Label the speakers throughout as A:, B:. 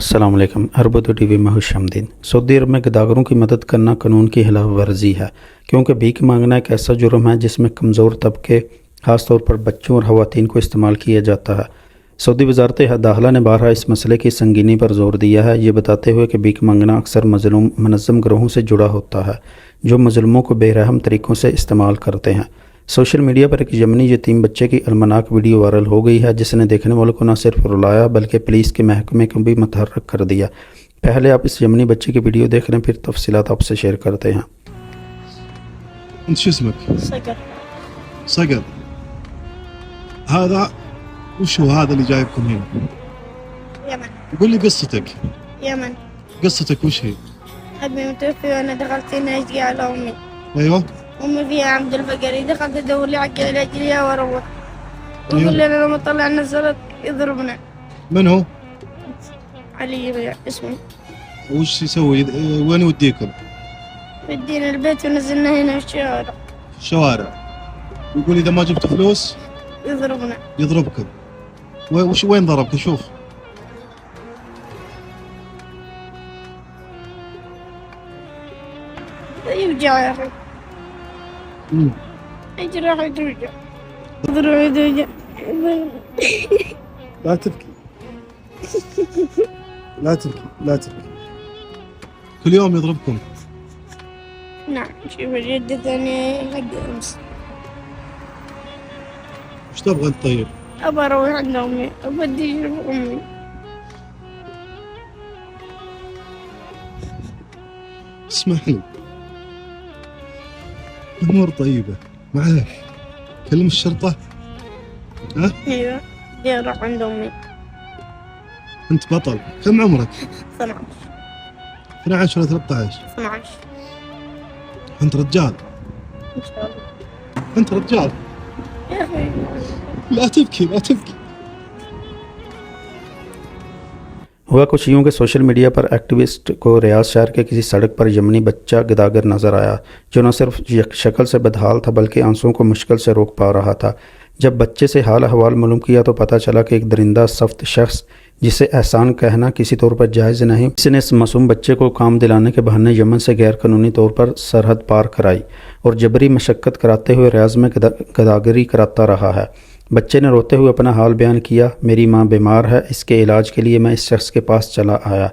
A: अस्सलाम वालेकुम। अरबतो टीवी में खुश आमदीद। सऊदी अरब में गदागरों की मदद करना कानून की खिलाफ वर्जी है, क्योंकि भीख मांगना एक ऐसा जुर्म है जिसमें कमज़ोर तबके ख़ास तौर पर बच्चों और ख़वातीन को इस्तेमाल किया जाता है। सऊदी वजारत दाखिला ने बारहा इस मसले की संगीनी पर जोर दिया है, ये बताते हुए कि भीख मांगना अक्सर मनज़्ज़म ग्रोहों से जुड़ा होता है जो मज़लूमों को बेरहम तरीक़ों से इस्तेमाल करते हैं। सोशल मीडिया पर एक यमनी यतीम बच्चे की अलमनाक वीडियो वायरल हो गई है, जिसने देखने वालों को न सिर्फ रुलाया बल्कि पुलिस के महकमे को भी मुतहर्रिक कर दिया। पहले आप इस यमनी बच्चे की वीडियो देख लें, फिर तफसीलात आपसे शेयर करते हैं।
B: انت شو اسمك؟
C: صقر.
B: صقر. هذا وش هو هذا اللي جايبكم هنا؟
C: يمن.
B: قول لي قصتك.
C: يمن.
B: قصتك وش هي؟
C: أبي متوفي وأنا دخلت هنا أشقي على أمي.
B: ايوه.
C: أمي فيها عبد الفقري، دخلت أدور لي على رجليها وأروح. يقول لي أنا لما طلع نزلت يضربنا.
B: من هو؟
C: علي اسمه.
B: وش يسوي؟ وين يوديكم؟
C: ودينا البيت ونزلنا هنا في الشوارع.
B: الشوارع. يقول إذا ما جبت فلوس
C: يضربنا.
B: يضربكم. وين ضربك؟ شوف.
C: يوجع يا أخي. يجرح يتوجع. يضرب يتوجع.
B: لا تبكي. لا تبكي. لا تبكي. كل يوم يضربكم.
C: نعم. شوف اليد الثانية حق أمس.
B: وش تبغى أنت طيب؟
C: أبى أروح عند أمي، أبدي أشوف أمي.
B: اسمح لي. الأمور طيبة. معلش. كلم الشرطة. ها؟
C: أيوة. بدي أروح عند أمي.
B: أنت بطل. كم عمرك؟
C: 12.
B: 12 ولا 13؟
C: 12.
B: أنت رجال.
C: إن شاء الله.
B: أنت رجال.
C: يا أخي.
B: لا تبكي. لا تبكي.
A: हुआ कुछ यूँ कि सोशल मीडिया पर एक्टिविस्ट को रियाज शहर के किसी सड़क पर यमनी बच्चा गदागर नज़र आया, जो न सिर्फ शक्ल से बदहाल था बल्कि आंसुओं को मुश्किल से रोक पा रहा था। जब बच्चे से हाल अहवाल मालूम किया तो पता चला कि एक दरिंदा सख्त शख्स, जिसे एहसान कहना किसी तौर पर जायज़ नहीं, इसने इस मासूम बच्चे को काम दिलाने के बहाने यमन से गैर कानूनी तौर पर सरहद पार कराई और जबरी मशक्क़त कराते हुए रियाज में गदागरी कराता रहा है। बच्चे ने रोते हुए अपना हाल बयान किया, मेरी माँ बीमार है, इसके इलाज के लिए मैं इस शख्स के पास चला आया।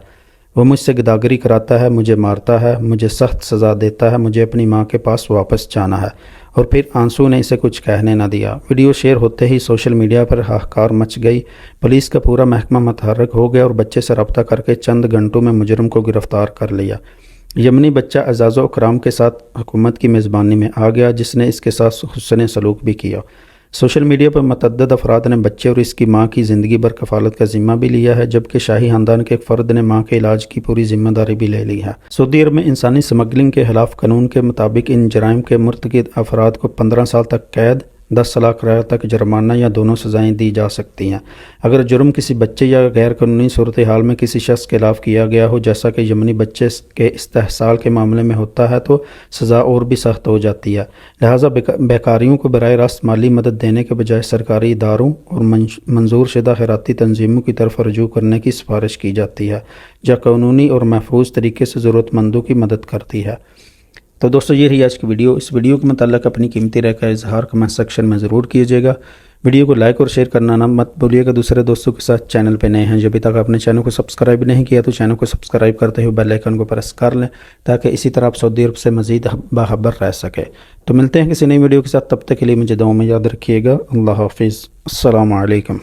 A: वो मुझसे गदागरी कराता है, मुझे मारता है, मुझे सख्त सज़ा देता है, मुझे अपनी माँ के पास वापस जाना है। और फिर आंसू ने इसे कुछ कहने न दिया। वीडियो शेयर होते ही सोशल मीडिया पर हाहाकार मच गई। पुलिस का पूरा महकमा मुतहर्रिक हो गया और बच्चे से रब्ता करके चंद घंटों में मुजरिम को गिरफ़्तार कर लिया। यमनी बच्चा एज़ाज़ो इकराम के साथ हुकूमत की मेज़बानी में आ गया, जिसने इसके साथ हुस्न सलूक भी किया। सोशल मीडिया पर मतअद्दिद अफराद ने बच्चे और इसकी माँ की ज़िंदगी भर कफ़ालत का ज़िम्मा भी लिया है, जबकि शाही ख़ानदान के एक फ़र्द ने माँ के इलाज की पूरी ज़िम्मेदारी भी ले ली है। सऊदी अरब में इंसानी स्मगलिंग के ख़िलाफ़ कानून के मुताबिक इन जराइम के मुर्तकिब अफराद को 15 साल तक कैद, 10 लाख रुपये तक जुर्माना या दोनों सज़ाएँ दी जा सकती हैं। अगर जुर्म किसी बच्चे या गैर कानूनी सूरत हाल में किसी शख्स के खिलाफ किया गया हो, जैसा कि यमनी बच्चे के इस्तेहसाल के मामले में होता है, तो सज़ा और भी सख्त हो जाती है। लिहाजा बेकारियों को बराह रास्त माली मदद देने के बजाय सरकारी इदारों और मंजूर शुदा खैराती तंजीमों की तरफ रजू करने की सिफारिश की जाती है, जो कानूनी और महफूज तरीके से ज़रूरतमंदों की मदद करती है। तो दोस्तों, ये रही आज की वीडियो। इस वीडियो के मतलब अपनी कीमती राय का इजहार कमेंट सेक्शन में ज़रूर कीजिएगा। वीडियो को लाइक और शेयर करना ना मत भूलिएगा। दूसरे दोस्तों के साथ चैनल पे नए हैं जो अभी तक अपने चैनल को सब्सक्राइब नहीं किया तो चैनल को सब्सक्राइब करते हुए बेल आइकन को प्रेस कर लें, ताकि इसी तरह आप सऊदी अरब से मज़ीद बाखबर रह सके। तो मिलते हैं किसी नई वीडियो के साथ, तब तक के लिए मुझे दुआ में याद रखिएगा। अल्लाह हाफिज़। अस्सलामु अलैकुम।